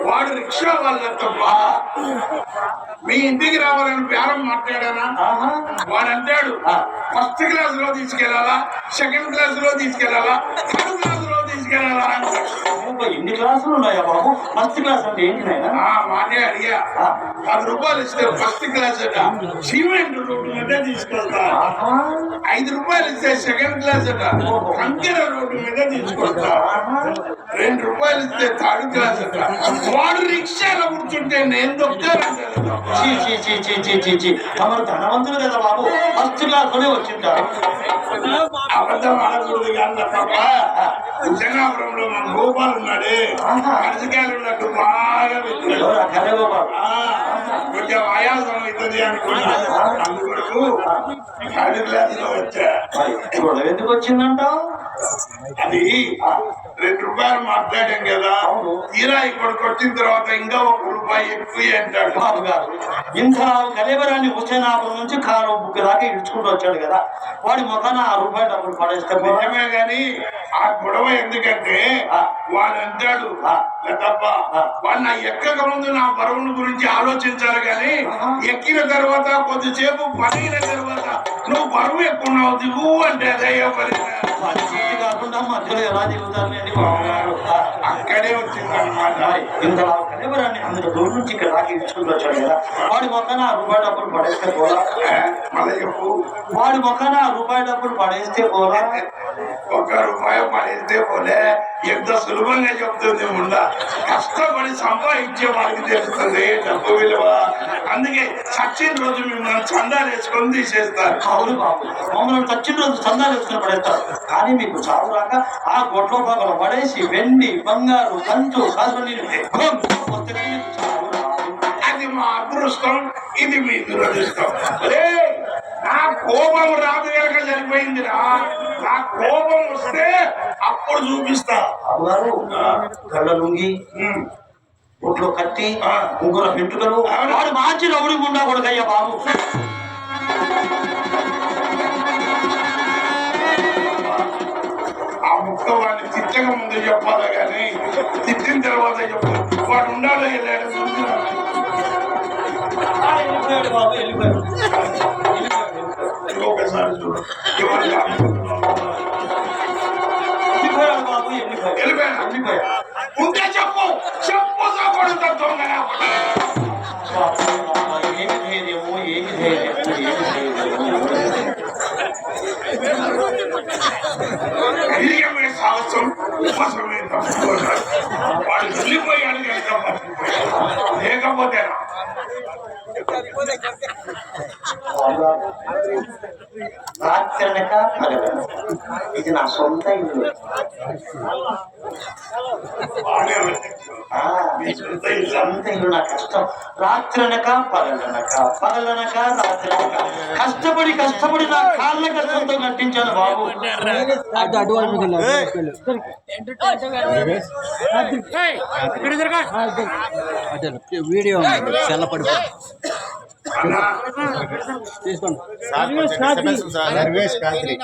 వాడు రిక్షా వాళ్ళ తప్ప మీ ఇంటికి రావాలని బేరం మాట్లాడానా? వాడు అంటాడు ఫస్ట్ క్లాస్ లో తీసుకెళ్లాలా, సెకండ్ క్లాస్ లో తీసుకెళ్లాలా, థర్డ్ క్లాస్ లో తీసుకెళ్లాలా అంటాడు. ఎన్ని క్లాసులు ఉన్నాయా బాబు? ఫస్ట్ క్లాస్ అంటే ఏంటి? మానే అడిగా 10 రూపాయలు ఇస్తే ఫస్ట్ క్లాస్ అట సిమెంట్ రోడ్డు మీద తీసుకెళ్తా, 5 రూపాయలు ఇస్తే సెకండ్ క్లాస్ అట కంకెర రోడ్డు మీద తీసుకెళ్తా, 2 రూపాయలు ఇస్తే థర్డ్ క్లాస్ అట. వాడు రిక్షాలో కూర్చుంటే నేను దొక్కానంటారు. తమరు ధనవంతులు కదా బాబు, ఫస్ట్ క్లాస్ లోనే వచ్చింటారు. అబద్ధం ఆడకూడదు కానీ తప్ప జనాపురంలో మన గోపాల్ ఉన్నాడే, అరజికాయలు ఉన్నట్టు బాగా పెట్టాడు. కొంచెం ఆయాసం అవుతుంది అనుకున్నా, అందుకొరకు థర్డ్ క్లాస్ లో వచ్చా. ఎందుకు వచ్చిందంటావు? అది 2 రూపాయలు మాట్లాడాం కదా, తీరా ఇక్కడ కొట్టిన తర్వాత ఇంకా 1 రూపాయి ఎక్కువ అంటాడు. బాబు గారు ఇంత కలేబరాన్ని హుసేనాపురం నుంచి కారు బుక్ దాకా ఇడ్చుకుంటూ వచ్చాడు కదా, వాడి మొక్కన 6 రూపాయలు డబ్బులు పడేస్తే నిజమే గాని ఆ గొడవ ఎందుకంటే వాడు అంటాడు తప్ప వాడు నా ఎక్కక ముందు నా బరువును గురించి ఆలోచించాలి కానీ ఎక్కిన తర్వాత కొద్దిసేపు పడిన తర్వాత నువ్వు బరువు ఎక్కున్నావు దిగు అంటే అదయ్యో పని కాకుండా మధ్యలో ఎలా దిగుతారండి బాబుగారు? అక్కడే వచ్చింది అనమాట. ఇంత కలేబరాన్ని అంత దూరం నుంచి ఇక్కడ దాకా ఇడ్చుకుంటూ వచ్చాడు కదా, వాడి మొక్కన 6 రూపాయలు డబ్బులు పడేస్తే పోలా? వాడి మొక్కన 6 రూపాయలు డబ్బులు పడేస్తే పోలా? 1 రూపాయి పడేస్తే పోలే. ఎంత సులభంగా చెప్తుంది ముందా, కష్టపడి సంపాదించే వాడికి తెలుస్తుంది డబ్బు విలువ. అందుకే సచిన్ రోజు మిమ్మల్ని చందాలు వేసుకొని తీసేస్తారు. అవును బాబు, మమ్మల్ని సచిన్ రోజు చందాలు వేసుకొని పడేస్తారు. కానీ మీకు చావు రాక ఆ గొడ్ల భాగంలో పడేసి వెండి బంగారు కంచు కాసుకొని అది మా అదృష్టం, ఇది మీ దురదృష్టం. నా కోపం రాదు కనుక సరిపోయిందిరా. నా కోపం వస్తే అప్పుడు చూపిస్తా. కళ్ళ లుంగి ఒట్లో కత్తి ముగ్గురు పెట్టుకలు వాడు మార్చి రౌడి గుండా కొడుకయ్యా బాబు. ఆ ముక్క వాడిని తిట్టక ముందు చెప్పాలి కానీ తిట్టిన తర్వాత చెప్పాలి. వాడు ఉండాలో వెళ్ళాడు ఒకసారి చూడు. ఉంటే చెప్పు చెప్పు కొడుతా దొంగ. ఏమి ధైర్యము, ఏమి ధైర్యము, ఏమి ధైర్యమే సాహసం, ఉపసమే తప్పు. వాడు వెళ్ళిపోయాడు కనుక లేకపోతే రాత్రనక ఇది నా సొంత ఇల్లు. సొంత ఇల్లు నా కష్టం. రాత్రనక పగలనక, పగలనక రాత్రనక కష్టపడి కష్టపడి నా కాళ్ళ కష్టంతో కట్టించాను బాబు. వీడియో చల్లపడి తీసుకోండి. నర్వేష్ కాద్రి